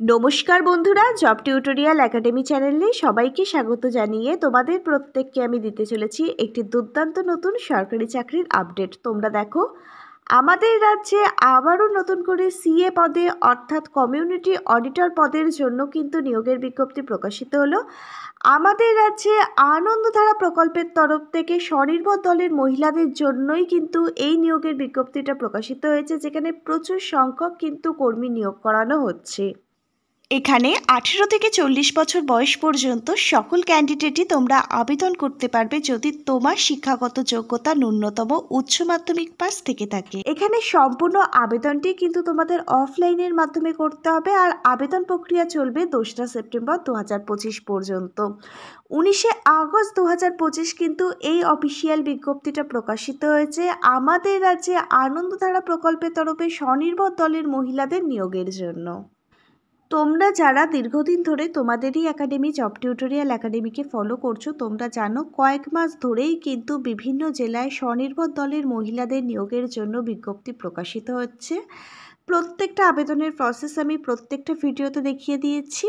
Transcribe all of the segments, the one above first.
নমস্কার বন্ধুরা, job tutorial academy চ্যানেলে সবাইকে স্বাগত জানিয়ে তোমাদের প্রত্যেককে আমি দিতে চলেছি একটি দুর্দান্ত নতুন সরকারি চাকরির আপডেট। তোমরা দেখো, আমাদের রাজ্যে আবারও নতুন করে সিএ পদে অর্থাৎ কমিউনিটি অডিটর পদের জন্য কিন্তু নিয়োগের বিজ্ঞপ্তি প্রকাশিত হলো। আমাদের রাজ্যে আনন্দধারা প্রকল্পের তরফ থেকে স্বনির্ভর দলের মহিলাদের জন্যই কিন্তু এই নিয়োগের বিজ্ঞপ্তিটা প্রকাশিত হয়েছে, যেখানে প্রচুর সংখ্যক কিন্তু কর্মী নিয়োগ করানো হচ্ছে। এখানে 18 থেকে 40 বছর বয়স পর্যন্ত সকল ক্যান্ডিডেটই তোমরা আবেদন করতে পারবে যদি তোমার শিক্ষাগত যোগ্যতা ন্যূনতম উচ্চ মাধ্যমিক পাস থেকে থাকে। এখানে সম্পূর্ণ আবেদনটি কিন্তু তোমাদের অফলাইনের মাধ্যমে করতে হবে, আর আবেদন প্রক্রিয়া চলবে 2রা সেপ্টেম্বর 2025 পর্যন্ত। 19শে আগস্ট 2025 কিন্তু এই অফিসিয়াল বিজ্ঞপ্তিটা প্রকাশিত হয়েছে আমাদের রাজ্যে আনন্দধারা প্রকল্পের তরফে স্বনির্ভর দলের মহিলাদের নিয়োগের জন্য। তোমরা যারা দীর্ঘদিন ধরে তোমাদেরই একাডেমি জব টিউটোরিয়াল একাডেমিকে ফলো করছো, তোমরা জানো কয়েক মাস ধরেই কিন্তু বিভিন্ন জেলায় স্বনির্ভর দলের মহিলাদের নিয়োগের জন্য বিজ্ঞপ্তি প্রকাশিত হচ্ছে। প্রত্যেকটা আবেদনের প্রসেস আমি প্রত্যেকটা ভিডিওতে দেখিয়ে দিয়েছি।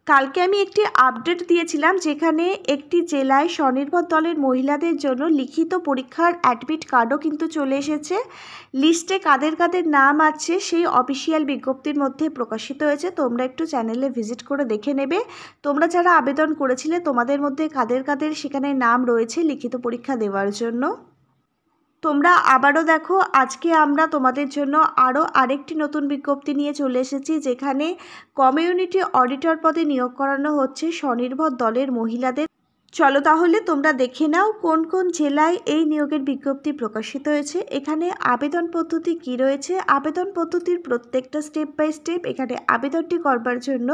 কালকে আমি একটি আপডেট দিয়েছিলাম যেখানে একটি জেলায় স্বনির্ভর দলের মহিলাদের জন্য লিখিত পরীক্ষার অ্যাডমিট কার্ডও কিন্তু চলে এসেছে। লিস্টে কাদের কাদের নাম আছে সেই অফিসিয়াল বিজ্ঞপ্তির মধ্যে প্রকাশিত হয়েছে। তোমরা একটু চ্যানেলে ভিজিট করে দেখে নেবে। তোমরা যারা আবেদন করেছিলে তোমাদের মধ্যে কাদের কাদের সেখানে নাম রয়েছে লিখিত পরীক্ষা দেওয়ার জন্য। তোমরা আবারও দেখো, আজকে আমরা তোমাদের জন্য আরও আরেকটি নতুন বিজ্ঞপ্তি নিয়ে চলে এসেছি, যেখানে কমিউনিটি অডিটর পদে নিয়োগ করানো হচ্ছে স্বনির্ভর দলের মহিলাদের। চলো তাহলে তোমরা দেখে নাও কোন কোন জেলায় এই নিয়োগের বিজ্ঞপ্তি প্রকাশিত হয়েছে। এখানে আবেদন পদ্ধতি কি রয়েছে, আবেদন পদ্ধতির প্রত্যেকটা স্টেপ বাই স্টেপ। এখানে আবেদনটি করবার জন্য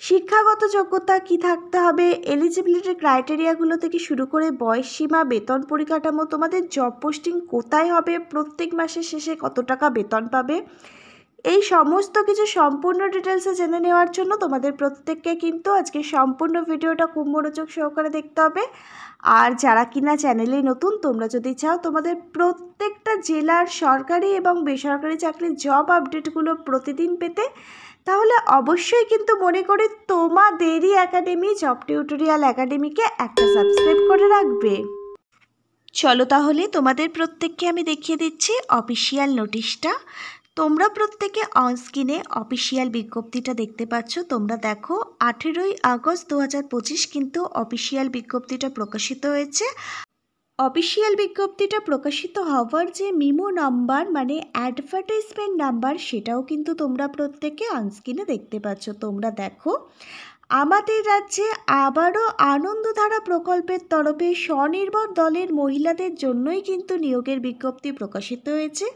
শিক্ষাগত যোগ্যতা কি থাকতে হবে, এলিজিবিলিটি ক্রাইটেরিয়াগুলো থেকে শুরু করে বয়স সীমা, বেতন পরিকাঠামো, তোমাদের জব পোস্টিং কোথায় হবে, প্রত্যেক মাসের শেষে কত টাকা বেতন পাবে, এই সমস্ত কিছু সম্পূর্ণ ডিটেলসে জেনে নেওয়ার জন্য তোমাদের প্রত্যেককে কিন্তু আজকে সম্পূর্ণ ভিডিওটা খুব মনোযোগ সহকারে দেখতে হবে। আর যারা কিনা চ্যানেলে নতুন, তোমরা যদি চাও তোমাদের প্রত্যেকটা জেলার সরকারি এবং বেসরকারি চাকরির জব আপডেটগুলো প্রতিদিন পেতে, তাহলে অবশ্যই কিন্তু মনে করে তোমাদেরই একাডেমি জব টিউটোরিয়াল একাডেমিকে একটা সাবস্ক্রাইব করে রাখবে। চলো তাহলে তোমাদের প্রত্যেককে আমি দেখিয়ে দিচ্ছি অফিসিয়াল নোটিশটা। তোমরা প্রত্যেকে অনস্ক্রিনে অফিসিয়াল বিজ্ঞপ্তিটা দেখতে পাচ্ছ। তোমরা দেখো 18ই আগস্ট 2025 কিন্তু অফিসিয়াল বিজ্ঞপ্তিটা প্রকাশিত হয়েছে। অফিসিয়াল বিজ্ঞপ্তিটা প্রকাশিত হওয়ার যে মিমো নাম্বার মানে অ্যাডভার্টাইজমেন্ট নাম্বার, সেটাও কিন্তু তোমরা প্রত্যেকে অনস্ক্রিনে দেখতে পাচ্ছ। তোমরা দেখো, আমাদের রাজ্যে আবারও আনন্দধারা প্রকল্পের তরফে স্বনির্ভর দলের মহিলাদের জন্যই কিন্তু নিয়োগের বিজ্ঞপ্তি প্রকাশিত হয়েছে।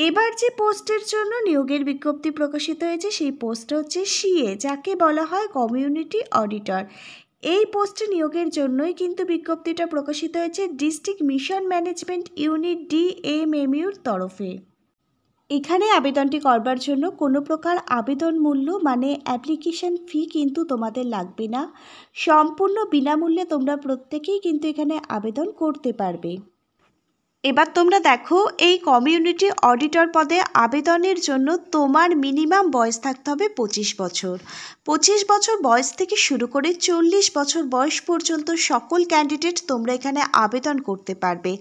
এবার যে পোস্টের জন্য নিয়োগের বিজ্ঞপ্তি প্রকাশিত হয়েছে সেই পোস্টটা হচ্ছে সিএ, যাকে বলা হয় কমিউনিটি অডিটর। এই পোস্টে নিয়োগের জন্যই কিন্তু বিজ্ঞপ্তিটা প্রকাশিত হয়েছে ডিস্ট্রিক্ট মিশন ম্যানেজমেন্ট ইউনিট DMMUর তরফে। এখানে আবেদনটি করবার জন্য কোনো প্রকার আবেদন মূল্য মানে অ্যাপ্লিকেশন ফি কিন্তু তোমাদের লাগবে না। সম্পূর্ণ বিনামূল্যে তোমরা প্রত্যেকেই কিন্তু এখানে আবেদন করতে পারবে। এবার তোমরা দেখো, এই কমিউনিটি অডিটর পদে আবেদনের জন্য তোমার মিনিমাম বয়স থাকতে হবে 25 বছর। 25 বছর বয়স থেকে শুরু করে 40 বছর বয়স পর্যন্ত সকল ক্যান্ডিডেট তোমরা এখানে আবেদন করতে পারবে।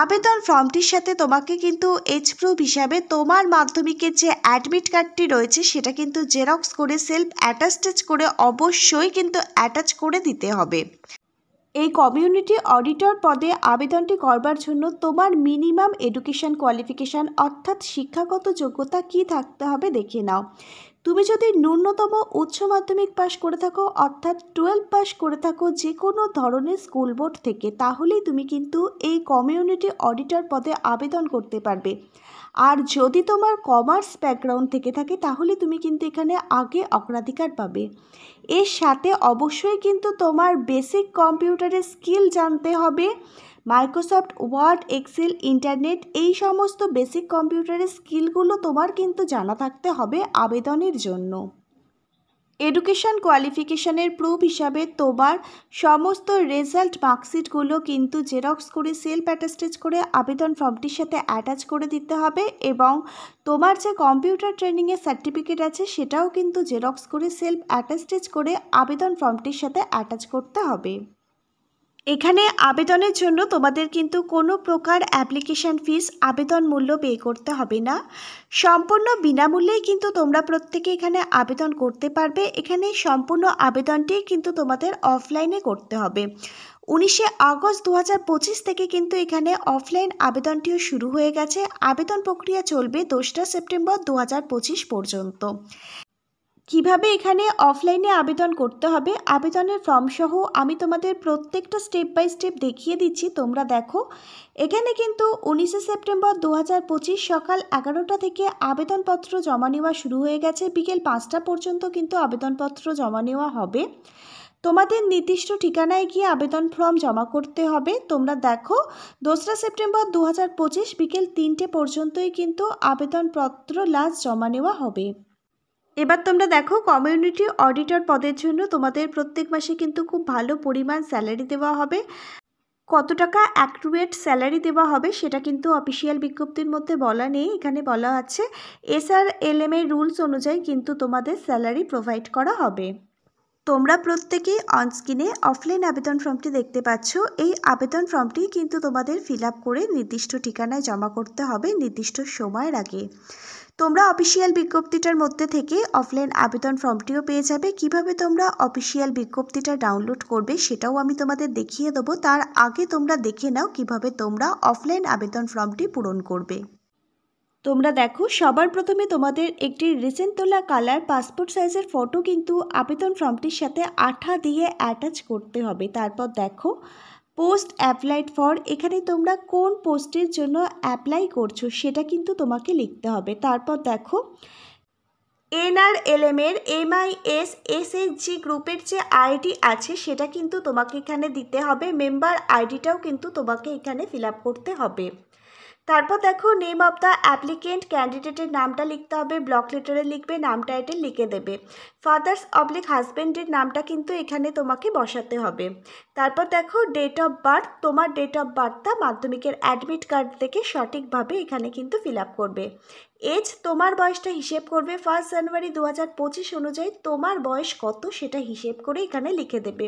আবেদন ফর্মটির সাথে তোমাকে কিন্তু এজ প্রুফ হিসাবে তোমার মাধ্যমিকের যে অ্যাডমিট কার্ডটি রয়েছে সেটা কিন্তু জেরক্স করে সেলফ অ্যাটাস্টেজ করে অবশ্যই কিন্তু অ্যাটাচ করে দিতে হবে। এই কমিউনিটি অডিটর পদে আবেদনটি করবার জন্য তোমার মিনিমাম এডুকেশন কোয়ালিফিকেশান অর্থাৎ শিক্ষাগত যোগ্যতা কি থাকতে হবে দেখে নাও। তুমি যদি ন্যূনতম উচ্চ মাধ্যমিক পাশ করে থাকো অর্থাৎ 12 পাস করে থাকো যে কোনো ধরনের স্কুল বোর্ড থেকে, তাহলেই তুমি কিন্তু এই কমিউনিটি অডিটর পদে আবেদন করতে পারবে। আর যদি তোমার কমার্স ব্যাকগ্রাউন্ড থেকে থাকে তাহলে তুমি কিন্তু এখানে আগে অগ্রাধিকার পাবে। এর সাথে অবশ্যই কিন্তু তোমার বেসিক কম্পিউটারের স্কিল জানতে হবে। মাইক্রোসফট ওয়ার্ড, এক্সেল, ইন্টারনেট, এই সমস্ত বেসিক কম্পিউটারের স্কিলগুলো তোমার কিন্তু জানা থাকতে হবে আবেদনের জন্য। এডুকেশান কোয়ালিফিকেশানের প্রুফ হিসাবে তোমার সমস্ত রেজাল্ট মার্কশিটগুলো কিন্তু জেরক্স করে সেলফ অ্যাটাস্টেজ করে আবেদন ফর্মটির সাথে অ্যাটাচ করে দিতে হবে, এবং তোমার যে কম্পিউটার ট্রেনিংয়ের সার্টিফিকেট আছে সেটাও কিন্তু জেরক্স করে সেলফ অ্যাটাস্টেজ করে আবেদন ফর্মটির সাথে অ্যাটাচ করতে হবে। এখানে আবেদনের জন্য তোমাদের কিন্তু কোনো প্রকার অ্যাপ্লিকেশান ফিস আবেদন মূল্য পে করতে হবে না, সম্পূর্ণ বিনামূল্যেই কিন্তু তোমরা প্রত্যেকে এখানে আবেদন করতে পারবে। এখানে সম্পূর্ণ আবেদনটি কিন্তু তোমাদের অফলাইনে করতে হবে। 19শে আগস্ট 2025 থেকে কিন্তু এখানে অফলাইন আবেদনটিও শুরু হয়ে গেছে। আবেদন প্রক্রিয়া চলবে 2রা সেপ্টেম্বর 2025 পর্যন্ত। কিভাবে এখানে অফলাইনে আবেদন করতে হবে, আবেদনের ফর্ম সহ আমি তোমাদের প্রত্যেকটা স্টেপ বাই স্টেপ দেখিয়ে দিচ্ছি, তোমরা দেখো। এখানে কিন্তু 19শে সেপ্টেম্বর 2025 সকাল 11টা থেকে আবেদনপত্র জমা নেওয়া শুরু হয়ে গেছে। বিকেল 5টা পর্যন্ত কিন্তু আবেদনপত্র জমা নেওয়া হবে। তোমাদের নির্দিষ্ট ঠিকানায় গিয়ে আবেদন ফর্ম জমা করতে হবে। তোমরা দেখো 2রা সেপ্টেম্বর 2025 বিকেল 3টে পর্যন্তই কিন্তু আবেদনপত্র লাস্ট জমা নেওয়া হবে। এবার তোমরা দেখো, কমিউনিটি অডিটর পদের জন্য তোমাদের প্রত্যেক মাসে কিন্তু খুব ভালো পরিমাণ স্যালারি দেওয়া হবে। কত টাকা অ্যাকুরেট স্যালারি দেওয়া হবে সেটা কিন্তু অফিসিয়াল বিজ্ঞপ্তির মধ্যে বলা নেই, এখানে বলা আছে SRLM এর রুলস অনুযায়ী কিন্তু তোমাদের স্যালারি প্রোভাইড করা হবে। তোমরা প্রত্যেকেই অনস্ক্রিনে অফলাইন আবেদন ফর্মটি দেখতে পাচ্ছ। এই আবেদন ফর্মটি কিন্তু তোমাদের ফিল আপ করে নির্দিষ্ট ঠিকানায় জমা করতে হবে নির্দিষ্ট সময়ের আগে। তোমরা অফিসিয়াল বিজ্ঞপ্তিটার মধ্যে থেকে অফলাইন আবেদন ফর্মটিও পেয়ে যাবে। কিভাবে তোমরা অফিসিয়াল বিজ্ঞপ্তিটা ডাউনলোড করবে সেটাও আমি তোমাদের দেখিয়ে দেবো। তার আগে তোমরা দেখে নাও কিভাবে তোমরা অফলাইন আবেদন ফর্মটি পূরণ করবে। তোমরা দেখো, সবার প্রথমে তোমাদের একটি রিসেন্ট তোলা কালার পাসপোর্ট সাইজের ফটো কিন্তু আবেদন ফর্মটির সাথে আঠা দিয়ে অ্যাটাচ করতে হবে। তারপর দেখো পোস্ট অ্যাপ্লাইড ফর, এখানে তোমরা কোন পোস্টের জন্য অ্যাপ্লাই করছো সেটা কিন্তু তোমাকে লিখতে হবে। তারপর দেখো NRLM এর MIS SHG গ্রুপের যে আইডি আছে সেটা কিন্তু তোমাকে এখানে দিতে হবে। মেম্বার আইডিটাও কিন্তু তোমাকে এখানে ফিল আপ করতে হবে। তারপর দেখো নেম অফ দ্য অ্যাপ্লিকেন্ট, ক্যান্ডিডেটের নামটা লিখতে হবে, ব্লক লেটারে লিখবে, নাম টাইটেল লিখে দেবে। ফাদার্স অবলিক হাজব্যান্ডের নামটা কিন্তু এখানে তোমাকে বসাতে হবে। তারপর দেখো ডেট অফ বার্থ, তোমার ডেট অফ বার্থটা মাধ্যমিকের অ্যাডমিট কার্ড থেকে সঠিকভাবে এখানে কিন্তু ফিল আপ করবে। এজ, তোমার বয়সটা হিসেব করবে 1 জানুয়ারি 2025 অনুযায়ী তোমার বয়স কত সেটা হিসেব করে এখানে লিখে দেবে।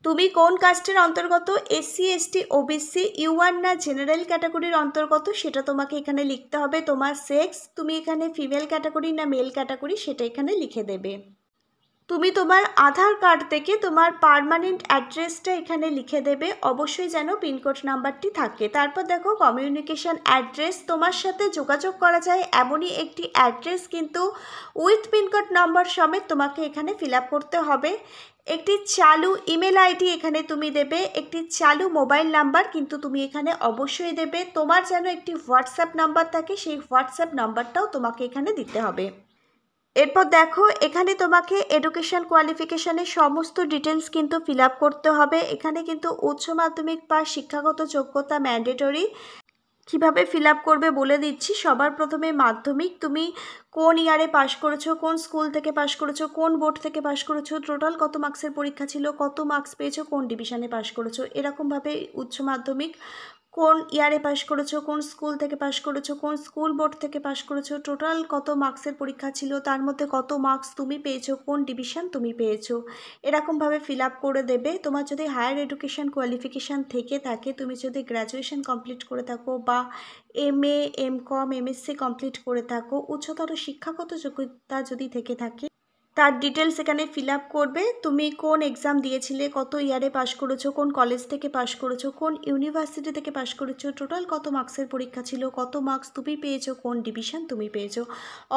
তুমি কোন কাস্টের অন্তর্গত, SC ST OBC U1 না জেনারেল ক্যাটাগরির অন্তর্গত সেটা তোমাকে এখানে লিখতে হবে। তোমার সেক্স, তুমি এখানে ফিমেল ক্যাটাগরি না মেল ক্যাটাগরি সেটা এখানে লিখে দেবে। তুমি তোমার আধার কার্ড থেকে তোমার পার্মানেন্ট অ্যাড্রেসটা এখানে লিখে দেবে, অবশ্যই যেন পিনকোড নাম্বারটি থাকে। তারপর দেখো কমিউনিকেশান অ্যাড্রেস, তোমার সাথে যোগাযোগ করা যায় এমনই একটি অ্যাড্রেস কিন্তু উইথ পিনকোড নাম্বার সমেত তোমাকে এখানে ফিল আপ করতে হবে। একটি চালু ইমেল আইডি এখানে তুমি দেবে, একটি চালু মোবাইল নাম্বার কিন্তু তুমি এখানে অবশ্যই দেবে। তোমার যেন একটি হোয়াটসঅ্যাপ নাম্বার থাকে, সেই হোয়াটসঅ্যাপ নাম্বারটাও তোমাকে এখানে দিতে হবে। এরপর দেখো এখানে তোমাকে এডুকেশান কোয়ালিফিকেশানের সমস্ত ডিটেলস কিন্তু ফিল আপ করতে হবে। এখানে কিন্তু উচ্চ মাধ্যমিক বা শিক্ষাগত যোগ্যতা ম্যান্ডেটরি। কিভাবে ফিল আপ করবে বলে দিচ্ছি। সবার প্রথমে মাধ্যমিক, তুমি কোন ইয়ারে পাশ করেছো, কোন স্কুল থেকে পাশ করেছো, কোন বোর্ড থেকে পাশ করেছো, টোটাল কত মার্কসের পরীক্ষা ছিল, কত মার্কস পেয়েছো, কোন ডিভিশনে পাশ করেছো, এরকমভাবে উচ্চ মাধ্যমিক কোন ইয়ারে পাশ করেছো, কোন স্কুল থেকে পাশ করেছো, কোন স্কুল বোর্ড থেকে পাশ করেছো, টোটাল কত মার্কসের পরীক্ষা ছিল, তার মধ্যে কত মার্কস তুমি পেয়েছো, কোন ডিভিশন তুমি পেয়েছো, এরকমভাবে ফিল আপ করে দেবে। তোমার যদি হায়ার এডুকেশান কোয়ালিফিকেশান থেকে থাকে, তুমি যদি গ্র্যাজুয়েশন কমপ্লিট করে থাকো বা MA MCom MSc কমপ্লিট করে থাকো, উচ্চতর শিক্ষাগত যোগ্যতা যদি থেকে থাকে তার ডিটেলস এখানে ফিল আপ করবে। তুমি কোন এক্সাম দিয়েছিলে, কত ইয়ারে পাশ করেছো, কোন কলেজ থেকে পাশ করেছো, কোন ইউনিভার্সিটি থেকে পাশ করেছো, টোটাল কত মার্কসের পরীক্ষা ছিল, কত মার্কস তুমি পেয়েছো, কোন ডিভিশন তুমি পেয়েছো।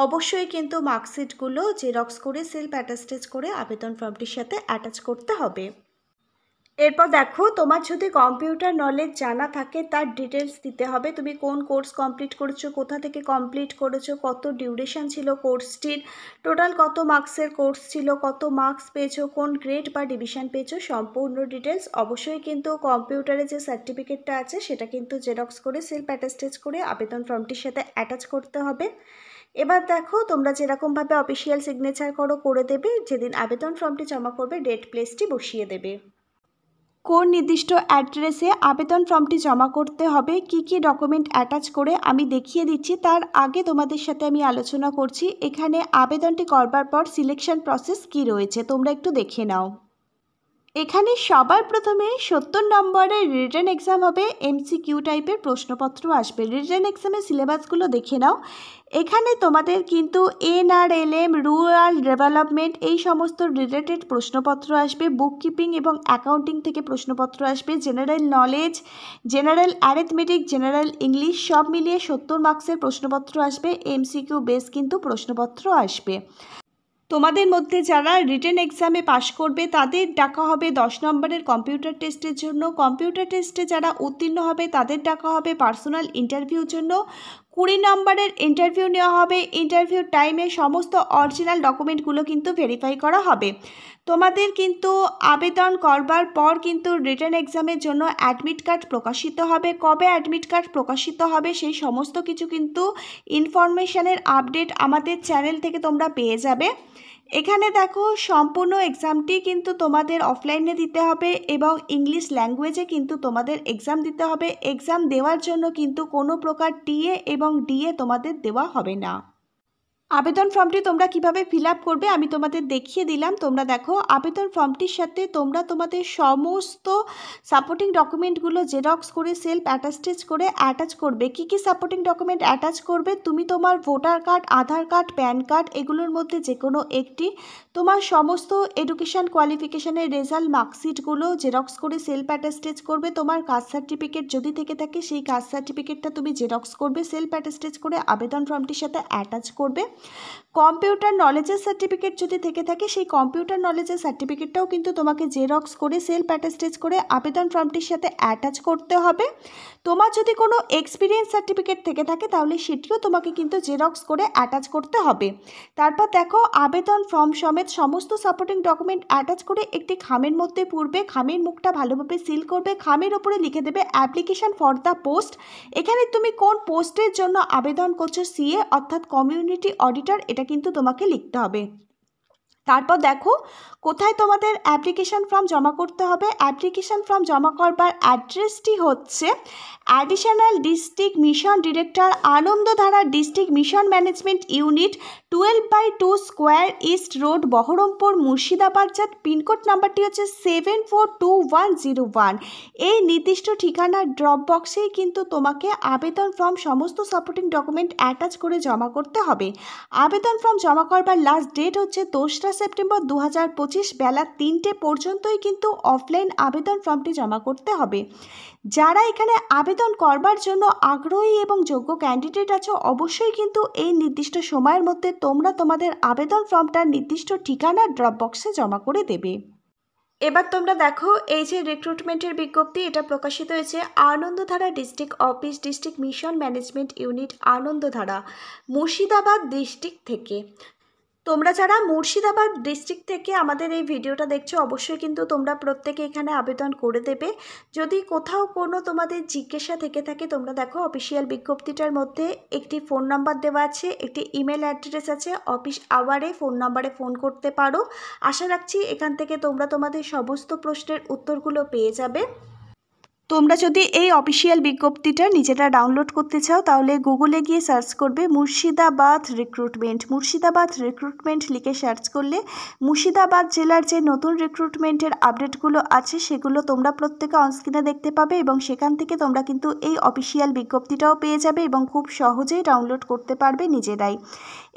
অবশ্যই কিন্তু মার্কশিটগুলো জেরক্স করে সেলফ অ্যাটাস্টেজ করে আবেদন ফর্মটির সাথে অ্যাটাচ করতে হবে। এরপর দেখো তোমার যদি কম্পিউটার নলেজ জানা থাকে তার ডিটেলস দিতে হবে। তুমি কোন কোর্স কমপ্লিট করেছো, কোথা থেকে কমপ্লিট করেছো, কত ডিউরেশন ছিল কোর্সটির, টোটাল কত মার্কসের কোর্স ছিল, কত মার্কস পেয়েছো, কোন গ্রেড বা ডিভিশন পেয়েছো, সম্পূর্ণ ডিটেলস। অবশ্যই কিন্তু কম্পিউটারে যে সার্টিফিকেটটা আছে সেটা কিন্তু জেরক্স করে সেলফ অ্যাটাস্টেজ করে আবেদন ফর্মটির সাথে অ্যাটাচ করতে হবে। এবার দেখো তোমরা যেরকমভাবে অফিসিয়াল সিগনেচার করে দেবে, যেদিন আবেদন ফর্মটি জমা করবে ডেট প্লেসটি বসিয়ে দেবে। কোন নির্দিষ্ট অ্যাড্রেসে আবেদন ফর্মটি জমা করতে হবে, কি কি ডকুমেন্ট অ্যাটাচ করে আমি দেখিয়ে দিচ্ছি। তার আগে তোমাদের সাথে আমি আলোচনা করছি এখানে আবেদনটি করবার পর সিলেকশন প্রসেস কি রয়েছে, তোমরা একটু দেখে নাও। এখানে সবার প্রথমে 70 নম্বরের রিটেন এক্সাম হবে, এমসিকিউ টাইপের প্রশ্নপত্র আসবে। রিটেন এক্সামের সিলেবাসগুলো দেখে নাও। এখানে তোমাদের কিন্তু এনআরএলএম, রুরাল ডেভেলপমেন্ট এই সমস্ত রিলেটেড প্রশ্নপত্র আসবে। বুককিপিং এবং অ্যাকাউন্টিং থেকে প্রশ্নপত্র আসবে। General knowledge, general arithmetic, general English সব মিলিয়ে 70 মার্কসের প্রশ্নপত্র আসবে। এমসিকিউ বেস কিন্তু প্রশ্নপত্র আসবে। তোমাদের মধ্যে যারা রিটেন এক্সামে পাশ করবে তাদের ডাকা হবে 10 নম্বরের কম্পিউটার টেস্টের জন্য। কম্পিউটার টেস্টে যারা উত্তীর্ণ হবে তাদের ডাকা হবে পার্সোনাল ইন্টারভিউর জন্য। 20 নম্বরের ইন্টারভিউ নেওয়া হবে। ইন্টারভিউ টাইমে সমস্ত অরিজিনাল ডকুমেন্টগুলো কিন্তু ভেরিফাই করা হবে। তোমাদের কিন্তু আবেদন করবার পর কিন্তু রিটেন এক্সামের জন্য অ্যাডমিট কার্ড প্রকাশিত হবে। কবে অ্যাডমিট কার্ড প্রকাশিত হবে সেই সমস্ত কিছু কিন্তু ইনফরমেশানের আপডেট আমাদের চ্যানেল থেকে তোমরা পেয়ে যাবে। এখানে দেখো সম্পূর্ণ এক্সামটি কিন্তু তোমাদের অফলাইনে দিতে হবে এবং ইংলিশ ল্যাঙ্গুয়েজে কিন্তু তোমাদের এক্সাম দিতে হবে। এক্সাম দেওয়ার জন্য কিন্তু কোনো প্রকার টিএ এবং ডিএ তোমাদের দেওয়া হবে না। আবেদন ফর্মটি তোমরা কিভাবে ফিল আপ করবে আমি তোমাদের দেখিয়ে দিলাম। তোমরা দেখো আবেদন ফর্মটির সাথে তোমরা তোমাদের সমস্ত সাপোর্টিং ডকুমেন্টগুলো জেরক্স করে সেলফ অ্যাটাস্টেজ করে অ্যাটাচ করবে। কি কি সাপোর্টিং ডকুমেন্ট অ্যাটাচ করবে, তুমি তোমার ভোটার কার্ড, আধার কার্ড, প্যান কার্ড এগুলোর মধ্যে যে কোনো একটি, তোমার সমস্ত এডুকেশান কোয়ালিফিকেশানের রেজাল্ট মার্কশিটগুলো জেরক্স করে সেলফ অ্যাটাস্টেজ করবে। তোমার কাস্ট সার্টিফিকেট যদি থেকে থাকে সেই কাস্ট সার্টিফিকেটটা তুমি জেরক্স করবে, সেলফ অ্যাটাস্টেজ করে আবেদন ফর্মটির সাথে অ্যাটাচ করবে। কম্পিউটার নলেজের সার্টিফিকেট যদি থেকে থাকে সেই কম্পিউটার নলেজের সার্টিফিকেটটাও কিন্তু তোমাকে জেরক্স করে সেলফ অ্যাটাস্টেজ করে আবেদন ফর্মটির সাথে অ্যাটাচ করতে হবে। তোমার যদি কোনো এক্সপিরিয়েন্স সার্টিফিকেট থেকে থাকে তাহলে সেটিও তোমাকে কিন্তু জেরক্স করে অ্যাটাচ করতে হবে। তারপর দেখো আবেদন ফর্ম সমেত সমস্ত সাপোর্টিং ডকুমেন্ট অ্যাটাচ করে একটি খামের মধ্যে পুরবে। খামের মুখটা ভালোভাবে সিল করবে। খামের ওপরে লিখে দেবে অ্যাপ্লিকেশন ফর দ্য পোস্ট। এখানে তুমি কোন পোস্টের জন্য আবেদন করছো, সিএ অর্থাৎ কমিউনিটি অডিটর, এটা কিন্তু তোমাকে লিখতে হবে। তারপর দেখো কোথায় তোমাদের অ্যাপ্লিকেশন ফর্ম জমা করতে হবে। অ্যাপ্লিকেশন ফর্ম জমা করবার অ্যাড্রেসটি হচ্ছে additional district mission director, Anandadhara district mission management unit, 12/2 square east road, Baharampur, Murshidabad. যার পিনকোড নাম্বারটি হচ্ছে 742101। এই নির্দিষ্ট ঠিকানার ড্রপ বক্সেই কিন্তু তোমাকে আবেদন ফর্ম সমস্ত সাপোর্টিং ডকুমেন্ট অ্যাটাচ করে জমা করতে হবে। আবেদন ফর্ম জমা করবার লাস্ট ডেট হচ্ছে 2রা সেপ্টেম্বর 2025 বেলা 3টে পর্যন্তই কিন্তু অফলাইন আবেদন ফর্মটি জমা করতে হবে। যারা এখানে আবেদন করবার জন্য আগ্রহী এবং যোগ্য ক্যান্ডিডেট আছো অবশ্যই কিন্তু এই নির্দিষ্ট সময়ের মধ্যে তোমরা তোমাদের আবেদন ফর্মটার নির্দিষ্ট ঠিকানার ড্রপ বক্সে জমা করে দেবে। এবার তোমরা দেখো এই যে রিক্রুটমেন্টের বিজ্ঞপ্তি এটা প্রকাশিত হয়েছে Anandadhara district office, district mission management unit, Anandadhara, Murshidabad district থেকে। তোমরা যারা মুর্শিদাবাদ ডিস্ট্রিক্ট থেকে আমাদের এই ভিডিওটা দেখছো অবশ্যই কিন্তু তোমরা প্রত্যেকে এখানে আবেদন করে দেবে। যদি কোথাও কোনো তোমাদের জিজ্ঞাসা থেকে থাকে তোমরা দেখো অফিসিয়াল বিজ্ঞপ্তিটার মধ্যে একটি ফোন নাম্বার দেওয়া আছে, একটি ইমেল অ্যাড্রেস আছে, অফিস আওয়ারে ফোন নাম্বারে ফোন করতে পারো। আশা রাখছি এখান থেকে তোমরা তোমাদের সমস্ত প্রশ্নের উত্তরগুলো পেয়ে যাবে। তোমরা যদি এই অফিসিয়াল বিজ্ঞপ্তিটা নিজেরা ডাউনলোড করতে চাও তাহলে গুগলে গিয়ে সার্চ করবে মুর্শিদাবাদ রিক্রুটমেন্ট। মুর্শিদাবাদ রিক্রুটমেন্ট লিখে সার্চ করলে মুর্শিদাবাদ জেলার যে নতুন রিক্রুটমেন্টের আপডেটগুলো আছে সেগুলো তোমরা প্রত্যেকে অনস্ক্রিনে দেখতে পাবে এবং সেখান থেকে তোমরা কিন্তু এই অফিসিয়াল বিজ্ঞপ্তিটাও পেয়ে যাবে এবং খুব সহজেই ডাউনলোড করতে পারবে নিজেরাই।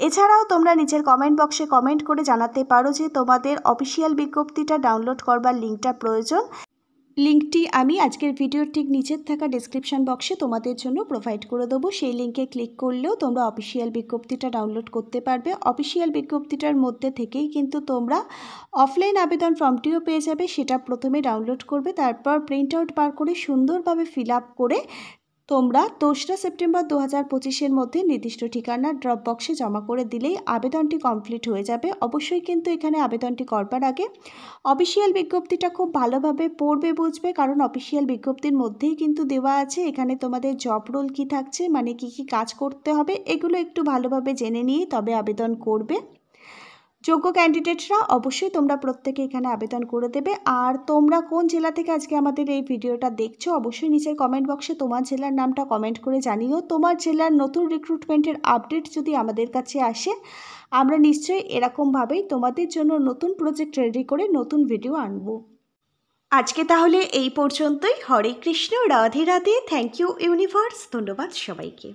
এছাড়াও তোমরা নিচের কমেন্ট বক্সে কমেন্ট করে জানাতে পারো যে তোমাদের অফিসিয়াল বিজ্ঞপ্তিটা ডাউনলোড করবার লিঙ্কটা প্রয়োজন। লিঙ্কটি আমি আজকের ভিডিওর ঠিক নিচের থাকা ডেসক্রিপশন বক্সে তোমাদের জন্য প্রোভাইড করে দেবো। সেই লিঙ্কে ক্লিক করলেও তোমরা অফিসিয়াল বিজ্ঞপ্তিটা ডাউনলোড করতে পারবে। অফিসিয়াল বিজ্ঞপ্তিটার মধ্যে থেকেই কিন্তু তোমরা অফলাইন আবেদন ফর্মটিও পেয়ে যাবে। সেটা প্রথমে ডাউনলোড করবে, তারপর প্রিন্ট আউট বার করে সুন্দরভাবে ফিল আপ করে তোমরা 2রা সেপ্টেম্বর 2025-এর মধ্যে নির্দিষ্ট ঠিকানা ড্রপ বক্সে জমা করে দিলেই আবেদনটি কমপ্লিট হয়ে যাবে। অবশ্যই কিন্তু এখানে আবেদনটি করবার আগে অফিসিয়াল বিজ্ঞপ্তিটা খুব ভালোভাবে পড়বে, বুঝবে, কারণ অফিসিয়াল বিজ্ঞপ্তির মধ্যেই কিন্তু দেওয়া আছে এখানে তোমাদের জব রোল কী থাকছে, মানে কী কী কাজ করতে হবে, এগুলো একটু ভালোভাবে জেনে নিয়ে তবে আবেদন করবে। যোগ্য ক্যান্ডিডেটরা অবশ্যই তোমরা প্রত্যেকে এখানে আবেদন করে দেবে। আর তোমরা কোন জেলা থেকে আজকে আমাদের এই ভিডিওটা দেখছো অবশ্যই নিচের কমেন্ট বক্সে তোমার জেলার নামটা কমেন্ট করে জানিও। তোমার জেলার নতুন রিক্রুটমেন্টের আপডেট যদি আমাদের কাছে আসে আমরা নিশ্চয়ই এরকমভাবেই তোমাদের জন্য নতুন প্রজেক্ট রেডি করে নতুন ভিডিও আনবো। আজকে তাহলে এই পর্যন্তই। Hare Krishna, Radhe Radhe, thank you universe, ধন্যবাদ সবাইকে।